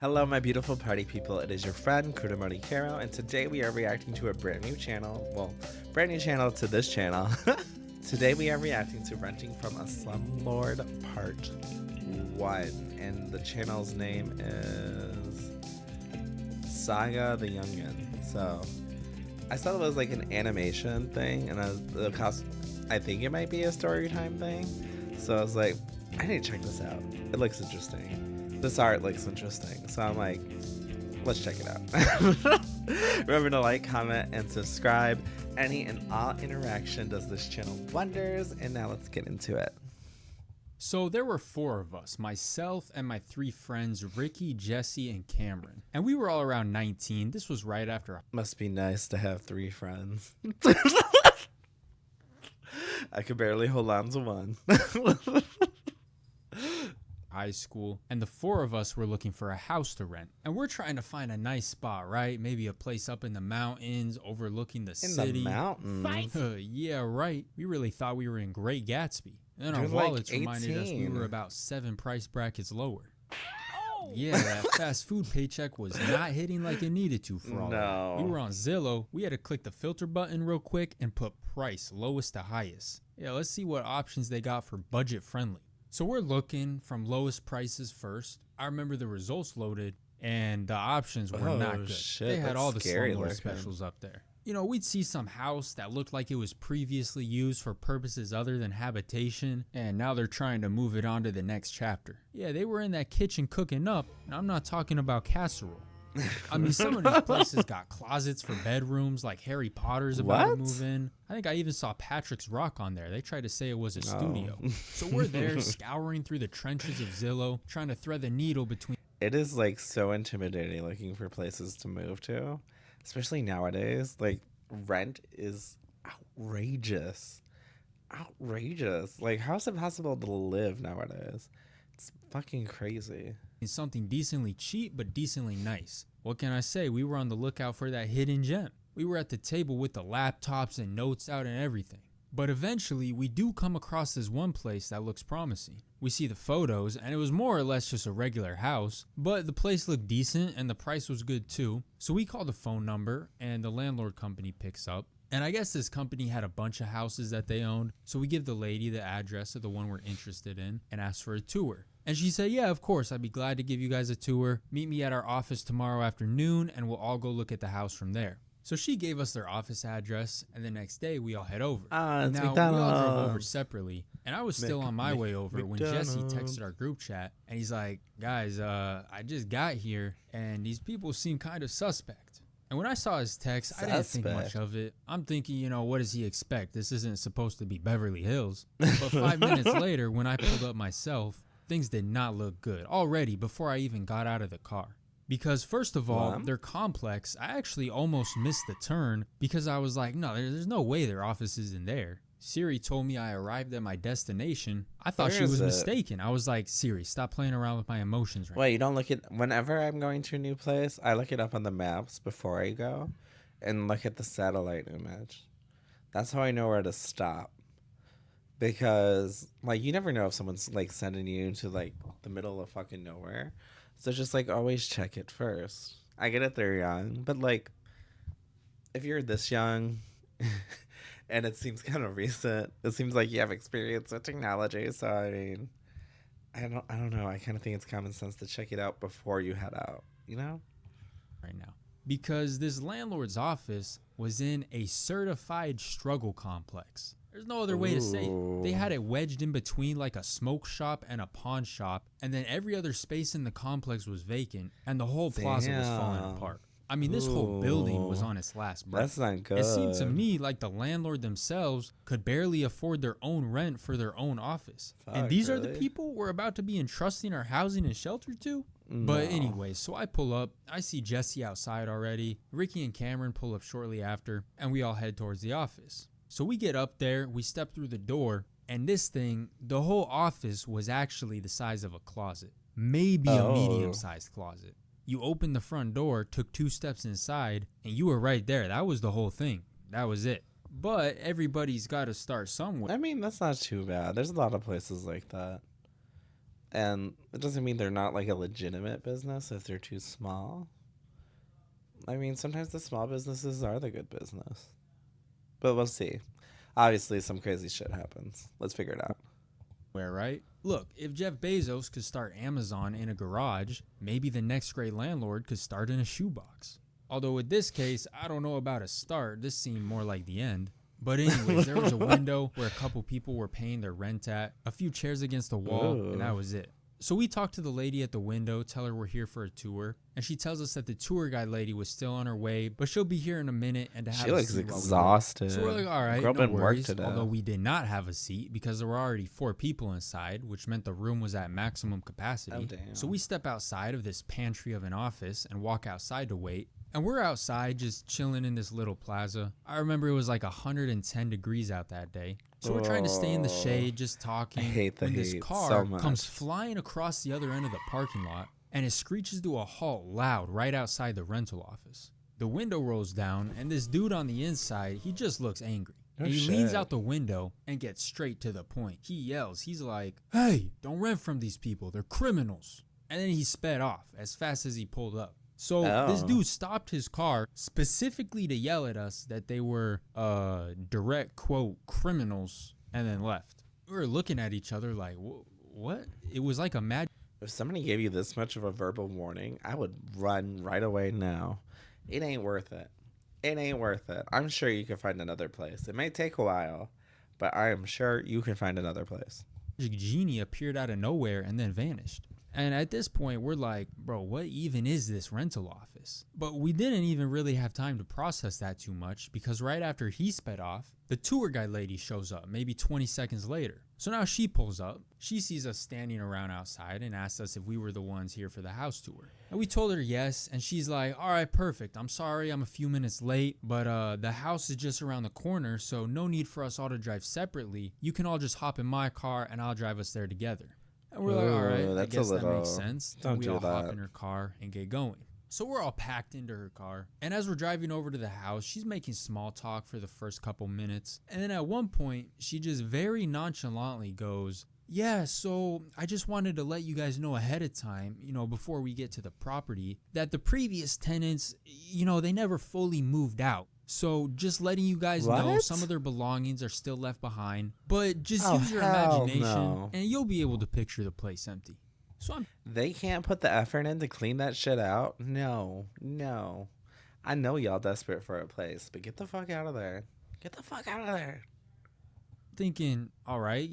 Hello, my beautiful party people. It is your friend, Kudamori Karo, and today we are reacting to a brand new channel. Well, brand new channel to this channel. Today we are reacting to Renting from a Slumlord Part 1, and the channel's name is SagaTheYoungin. So, I thought it was like an animation thing, and I think it might be a story time thing. So I was like, I need to check this out. It looks interesting. This art looks interesting, so I'm like, let's check it out. Remember to like, comment, and subscribe. Any and all interaction does this channel wonders, and now let's get into it. So there were 4 of us, myself and my 3 friends, Ricky, Jesse, and Cameron. And we were all around 19. This was right after. Must be nice to have 3 friends. I could barely hold on to one. High school, and the 4 of us were looking for a house to rent, and we're trying to find a nice spot, right? Maybe a place up in the mountains overlooking the city. In the mountains? Yeah, right. We really thought we were in Great Gatsby, and then our You're wallets like reminded us we were about 7 price brackets lower. Yeah, that fast food paycheck was not hitting like it needed to for all that. We were on Zillow. We had to click the filter button real quick and put price lowest to highest. Yeah, let's see what options they got for budget friendly. So we're looking from lowest prices first. I remember the results loaded and the options were not good. Shit, they had all the Slumlord looking specials up there. You know, we'd see some house that looked like it was previously used for purposes other than habitation, and now they're trying to move it on to the next chapter. Yeah, they were in that kitchen cooking up, and I'm not talking about casserole. I mean, some of these places got closets for bedrooms, like Harry Potter's about to move in. I think I even saw Patrick's Rock on there. They tried to say it was a studio. So we're there scouring through the trenches of Zillow, trying to thread the needle between. It is like so intimidating looking for places to move to, especially nowadays. Like, rent is outrageous. Outrageous. Like, how is it possible to live nowadays? It's fucking crazy. Something decently cheap but decently nice. What can I say? We were on the lookout for that hidden gem. We were at the table with the laptops and notes out and everything. But eventually we do come across this one place that looks promising. We see the photos and it was more or less just a regular house, but the place looked decent and the price was good too. So we call the phone number and the landlord company picks up. And I guess this company had a bunch of houses that they owned. So we give the lady the address of the one we're interested in and ask for a tour. And she said, yeah, of course, I'd be glad to give you guys a tour. Meet me at our office tomorrow afternoon and we'll all go look at the house from there. So she gave us their office address and the next day we all head over. It's now, McDonald's. we all drove over separately and I was still on my way over when Jesse texted our group chat and he's like, guys, I just got here and these people seem kind of suspect. And when I saw his text, I didn't think much of it. I'm thinking, you know, what does he expect? This isn't supposed to be Beverly Hills. But 5 minutes later, when I pulled up myself, things did not look good already before I even got out of the car. Because first of all, their complex, I actually almost missed the turn because I was like, no, there's no way their office is in there. Siri told me I arrived at my destination. I thought she was mistaken. I was like, Siri, stop playing around with my emotions right now. Wait, you don't look at, whenever I'm going to a new place, I look it up on the maps before I go and look at the satellite image. That's how I know where to stop. Because, like, you never know if someone's, like, sending you to, like, the middle of fucking nowhere. So just, like, always check it first. I get it, they're young. But, like, if you're this young and it seems kind of recent, it seems like you have experience with technology. So, I mean, I don't know. I kind of think it's common sense to check it out before you head out, you know? Right now. Because this landlord's office was in a certified struggle complex. There's no other way to say it. They had it wedged in between like a smoke shop and a pawn shop, and then every other space in the complex was vacant, and the whole plaza was falling apart. I mean, this whole building was on its last breath. That's not good. It seemed to me like the landlord themselves could barely afford their own rent for their own office. And these are the people we're about to be entrusting our housing and shelter to? But anyway, so I pull up. I see Jesse outside already. Ricky and Cameron pull up shortly after, and we all head towards the office. So we get up there, we step through the door, and this thing, the whole office was actually the size of a closet. Maybe a medium-sized closet. You opened the front door, took 2 steps inside, and you were right there. That was the whole thing. That was it. But everybody's got to start somewhere. I mean, that's not too bad. There's a lot of places like that. And it doesn't mean they're not like a legitimate business if they're too small. I mean, sometimes the small businesses are the good business. But we'll see. Obviously, some crazy shit happens. Let's figure it out. Where, right? Look, if Jeff Bezos could start Amazon in a garage, maybe the next great landlord could start in a shoebox. Although in this case, I don't know about a start. This seemed more like the end. But anyways, there was a window where a couple people were paying their rent at, a few chairs against the wall, and that was it. So we talked to the lady at the window, tell her we're here for a tour, and she tells us that the tour guide lady was still on her way, but she'll be here in a minute and to have She a looks seat while we wait. exhausted. So we're like, all right, Girl no been worked worries. to death. Although we did not have a seat because there were already 4 people inside, which meant the room was at maximum capacity. Oh, damn. So we step outside of this pantry of an office and walk outside to wait. And we're outside just chilling in this little plaza. I remember it was like 110 degrees out that day. So we're trying to stay in the shade, just talking. I hate the when this heat car so much. comes flying across the other end of the parking lot, and it screeches to a halt loud right outside the rental office. The window rolls down, and this dude on the inside, he just looks angry. Oh, And he leans shit. out the window and gets straight to the point. He yells, he's like, "Hey, don't rent from these people, they're criminals." And then he sped off as fast as he pulled up. So this Oh. dude stopped his car specifically to yell at us that they were direct quote criminals and then left. We were looking at each other like, what? It was like a mad. If somebody gave you this much of a verbal warning, I would run right away now. It ain't worth it. It ain't worth it. I'm sure you can find another place. It may take a while, but I am sure you can find another place. Genie appeared out of nowhere and then vanished. And at this point, we're like, bro, what even is this rental office? But we didn't even really have time to process that too much because right after he sped off, the tour guide lady shows up maybe 20 seconds later. So now she pulls up. She sees us standing around outside and asks us if we were the ones here for the house tour. And we told her yes, and she's like, all right, perfect. I'm sorry I'm a few minutes late, but the house is just around the corner, so no need for us all to drive separately. You can all just hop in my car and I'll drive us there together. And we're like, all right, I that's a guess that little- makes sense. don't And we do all hop that. in her car and get going. So we're all packed into her car. And as we're driving over to the house, she's making small talk for the first couple minutes. And then at one point, she just very nonchalantly goes, yeah, so I just wanted to let you guys know ahead of time, before we get to the property, that the previous tenants, they never fully moved out. So just letting you guys know What? some of their belongings are still left behind, but just Oh, use your hell imagination no. and you'll be able to picture the place empty. So I'm They can't put the effort in to clean that shit out? No. I know y'all desperate for a place, but get the fuck out of there. Get the fuck out of there. thinking, all right,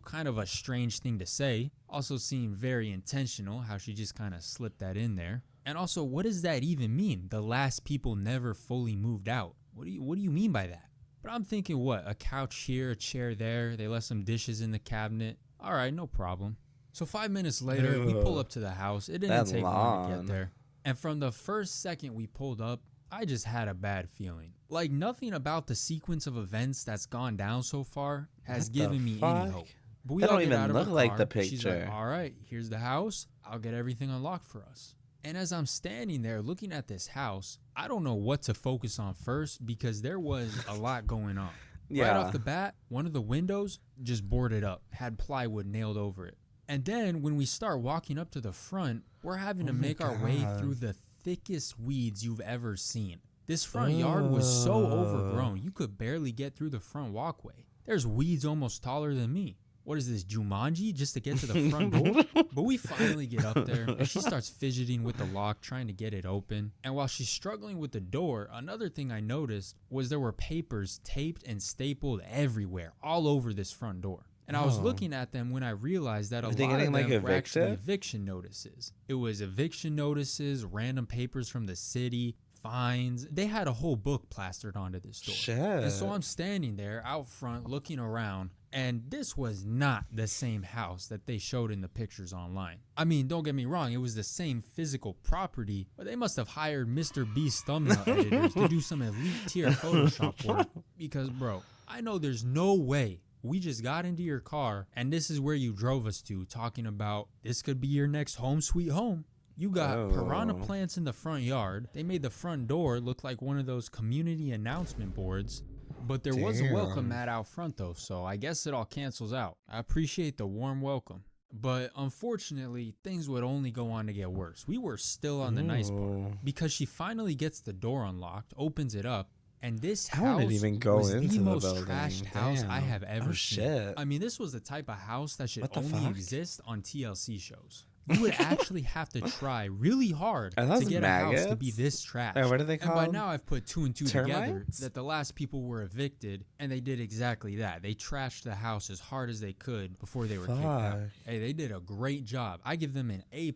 kind of a strange thing to say. Also seemed very intentional how she just kind of slipped that in there. And also, what does that even mean? The last people never fully moved out. What do you mean by that? But I'm thinking, what? A couch here, a chair there. They left some dishes in the cabinet. All right, no problem. So 5 minutes later, we pull up to the house. It didn't That take long to long. get there. And from the first second we pulled up, I just had a bad feeling. Like nothing about the sequence of events that's gone down so far has What the given me any fuck? hope. But we That all don't get even out of look her like the car. She's like, picture. all right, here's the house. I'll get everything unlocked for us. And as I'm standing there looking at this house, I don't know what to focus on first because there was a lot going on. Right Yeah. off the bat, one of the windows just boarded up, had plywood nailed over it. And then when we start walking up to the front, we're having to Oh my make our way God. through the thickest weeds you've ever seen. This front yard was so overgrown, you could barely get through the front walkway. There's weeds almost taller than me. What is this, Jumanji, just to get to the front door? But we finally get up there, and she starts fidgeting with the lock, trying to get it open. And while she's struggling with the door, another thing I noticed was there were papers taped and stapled everywhere, all over this front door. And I was Oh. looking at them when I realized that a Were lot they of getting, them like, were actually evicted? eviction notices. It was eviction notices, random papers from the city, fines. They had a whole book plastered onto this door. Shit. And so I'm standing there out front looking around, and this was not the same house that they showed in the pictures online. I mean, don't get me wrong, it was the same physical property, but they must have hired Mr. Beast thumbnail editors to do some elite tier Photoshop work. Because, bro, I know there's no way we just got into your car and this is where you drove us to, talking about this could be your next home sweet home. You got piranha Oh. plants in the front yard. They made the front door look like one of those community announcement boards. But there was a welcome Damn. mat out front though, so I guess it all cancels out. I appreciate the warm welcome. But unfortunately, things would only go on to get worse. We were still on the nice part Ooh. because she finally gets the door unlocked, opens it up, and this I house wouldn't even go was into the the most building. trashed house I Damn. have ever Oh, seen. shit. I mean, this was the type of house that should What the only fuck? exist on TLC shows. You would actually have to try really hard Are to those get a house to be maggots? this trash. What are they And by called? now I've put 2 and 2 together Termites? that the last people were evicted, and they did exactly that. They trashed the house as hard as they could before they were kicked out. Fuck. Hey, they did a great job. I give them an A+,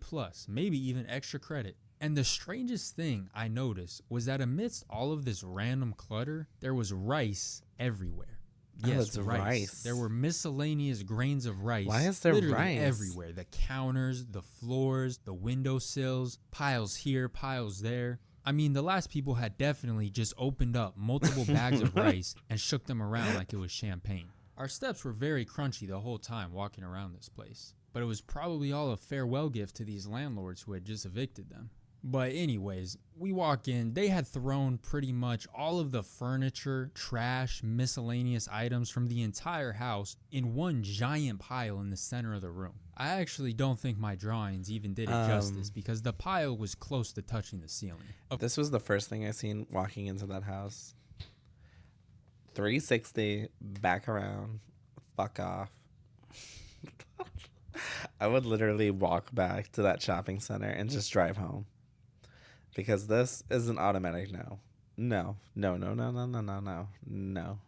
maybe even extra credit. And the strangest thing I noticed was that amidst all of this random clutter, there was rice everywhere. Yes, it's rice. There were miscellaneous grains of rice. Why is there literally rice? everywhere? The counters, the floors, the windowsills, piles here, piles there. I mean, the last people had definitely just opened up multiple bags of rice and shook them around like it was champagne. Our steps were very crunchy the whole time walking around this place, but it was probably all a farewell gift to these landlords who had just evicted them. But anyways, we walk in. They had thrown pretty much all of the furniture, trash, miscellaneous items from the entire house in one giant pile in the center of the room. I actually don't think my drawings even did it justice because the pile was close to touching the ceiling. This was the first thing I seen walking into that house. 360, back around, fuck off. I would literally walk back to that shopping center and just drive home. Because this is an automatic no. No. No, no, no, no, no, no, no. No.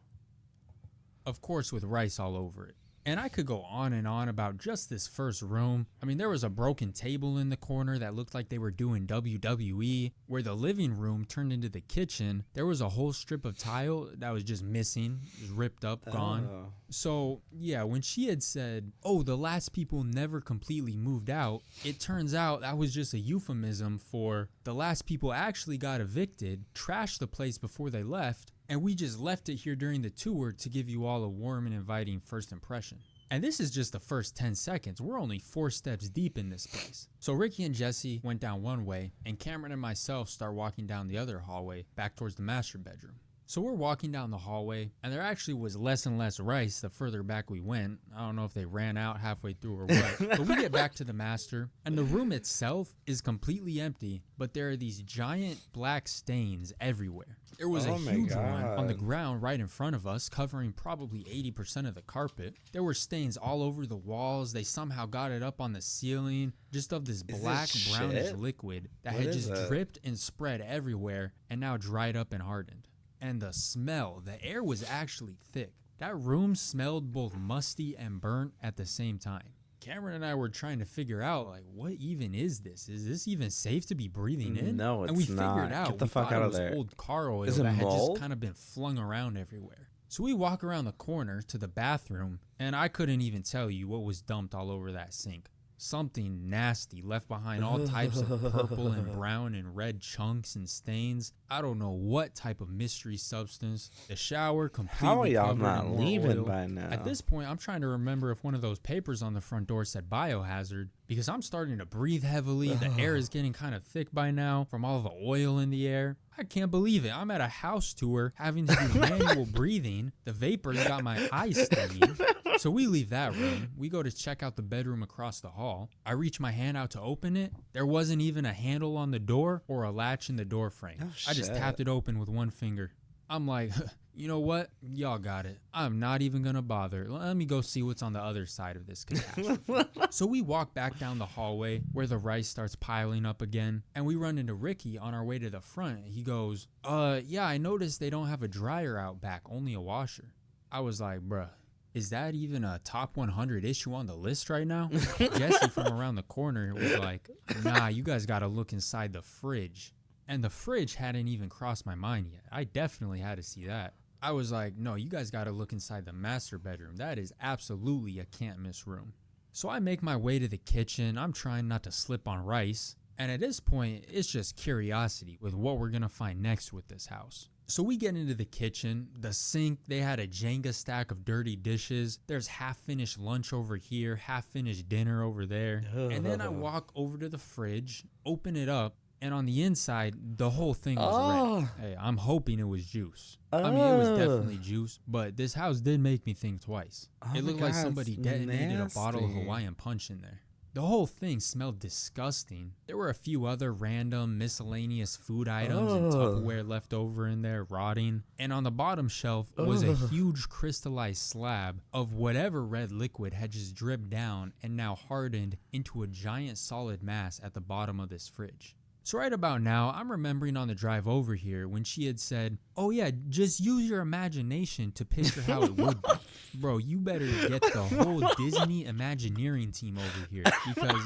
Of course, with rice all over it. And I could go on and on about just this first room. I mean, there was a broken table in the corner that looked like they were doing WWE. Where the living room turned into the kitchen, there was a whole strip of tile that was just missing, just ripped up, gone. Oh. So, yeah, when she had said, oh, the last people never completely moved out, it turns out that was just a euphemism for the last people actually got evicted, trashed the place before they left, and we just left it here during the tour to give you all a warm and inviting first impression. And this is just the first 10 seconds. We're only 4 steps deep in this place. So Ricky and Jesse went down one way, and Cameron and myself start walking down the other hallway back towards the master bedroom. So we're walking down the hallway, and there actually was less and less rice the further back we went. I don't know if they ran out halfway through or what. But we get back to the master, and the room itself is completely empty, but there are these giant black stains everywhere. There was a huge one on the ground right in front of us, covering probably 80% of the carpet. There were stains all over the walls. They somehow got it up on the ceiling, just of this black, brownish liquid that had just dripped and spread everywhere and now dried up and hardened. And the smell, the air was actually thick. That room smelled both musty and burnt at the same time. Cameron and I were trying to figure out, like, what even is this? Is this even safe to be breathing in? No, it's not. And we figured out. Get the fuck out of there. Old car oil Is it that had mold? just kind of been flung around everywhere. So we walk around the corner to the bathroom, and I couldn't even tell you what was dumped all over that sink. Something nasty left behind all types of purple and brown and red chunks and stains. I don't know what type of mystery substance. The shower completely How are y'all covered not in more leaving oil. by now? At this point, I'm trying to remember if one of those papers on the front door said biohazard because I'm starting to breathe heavily. The air is getting kind of thick by now from all the oil in the air. I can't believe it. I'm at a house tour having to do manual breathing. The vapors got my eyes stinging. So we leave that room. We go to check out the bedroom across the hall. I reach my hand out to open it. There wasn't even a handle on the door or a latch in the door frame. Oh, I just shit. tapped it open with one finger. I'm like, you know what? Y'all got it. I'm not even going to bother. Let me go see what's on the other side of this catastrophe. So we walk back down the hallway where the rice starts piling up again, and we run into Ricky on our way to the front. He goes, yeah, I noticed they don't have a dryer out back, only a washer. I was like, bruh, is that even a top 100 issue on the list right now? Jesse from around the corner was like, nah, you guys got to look inside the fridge. And the fridge hadn't even crossed my mind yet. I definitely had to see that. I was like, no, you guys got to look inside the master bedroom. That is absolutely a can't miss room. So I make my way to the kitchen. I'm trying not to slip on rice. And at this point, it's just curiosity with what we're going to find next with this house. So we get into the kitchen. The sink, they had a Jenga stack of dirty dishes. There's half-finished lunch over here, half-finished dinner over there. And then I walk over to the fridge, open it up, And on the inside, the whole thing was Oh. red. Hey, I'm hoping it was juice. I mean, it was definitely juice, but this house did make me think twice. Oh It my looked like God, somebody it's detonated a bottle of nasty. Hawaiian Punch in there. The whole thing smelled disgusting. There were a few other random miscellaneous food items and Tupperware left over in there rotting. And on the bottom shelf was a huge crystallized slab of whatever red liquid had just dripped down and now hardened into a giant solid mass at the bottom of this fridge. So right about now, I'm remembering on the drive over here when she had said, oh yeah, just use your imagination to picture how it would be. Bro, you better get the whole Disney Imagineering team over here because,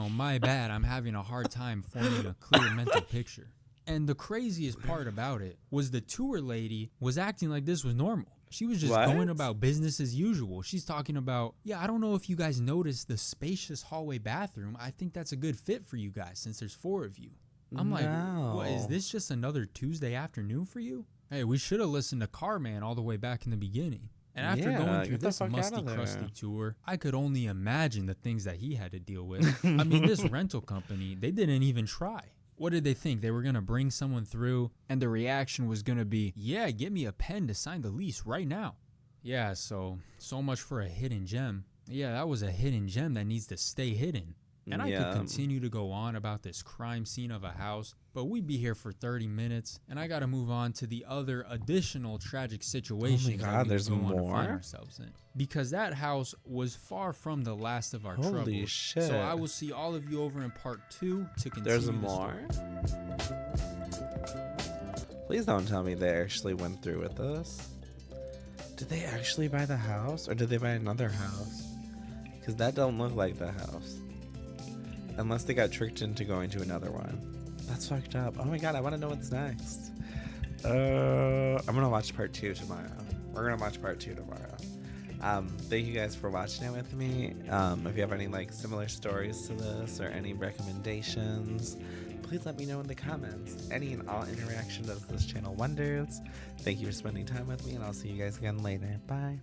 my bad, I'm having a hard time forming a clear mental picture. And the craziest part about it was the tour lady was acting like this was normal. She was just going about business as usual. She's talking about, yeah, I don't know if you guys noticed the spacious hallway bathroom. I think that's a good fit for you guys since there's 4 of you. I'm like, what, is this just another Tuesday afternoon for you? Hey, we should have listened to Carman all the way back in the beginning. And after going through this musty, crusty tour, I could only imagine the things that he had to deal with. I mean, this rental company, they didn't even try. What did they think? They were going to bring someone through and the reaction was going to be, yeah, get me a pen to sign the lease right now. Yeah, so much for a hidden gem. Yeah, that was a hidden gem that needs to stay hidden. And I could continue to go on about this crime scene of a house, but we'd be here for 30 minutes, and I got to move on to the other additional tragic situations that we go on to find ourselves in. Because that house was far from the last of our troubles. Holy shit. So I will see all of you over in part 2 to continue There's the more? story. Please don't tell me they actually went through with this. Did they actually buy the house, or did they buy another house? Because that don't look like the house. Unless they got tricked into going to another one. That's fucked up. Oh my God, I want to know what's next. I'm going to watch part 2 tomorrow. We're going to watch part 2 tomorrow. Thank you guys for watching it with me. If you have any similar stories to this or any recommendations, please let me know in the comments. Any and all interaction does this channel wonders. Thank you for spending time with me, and I'll see you guys again later. Bye.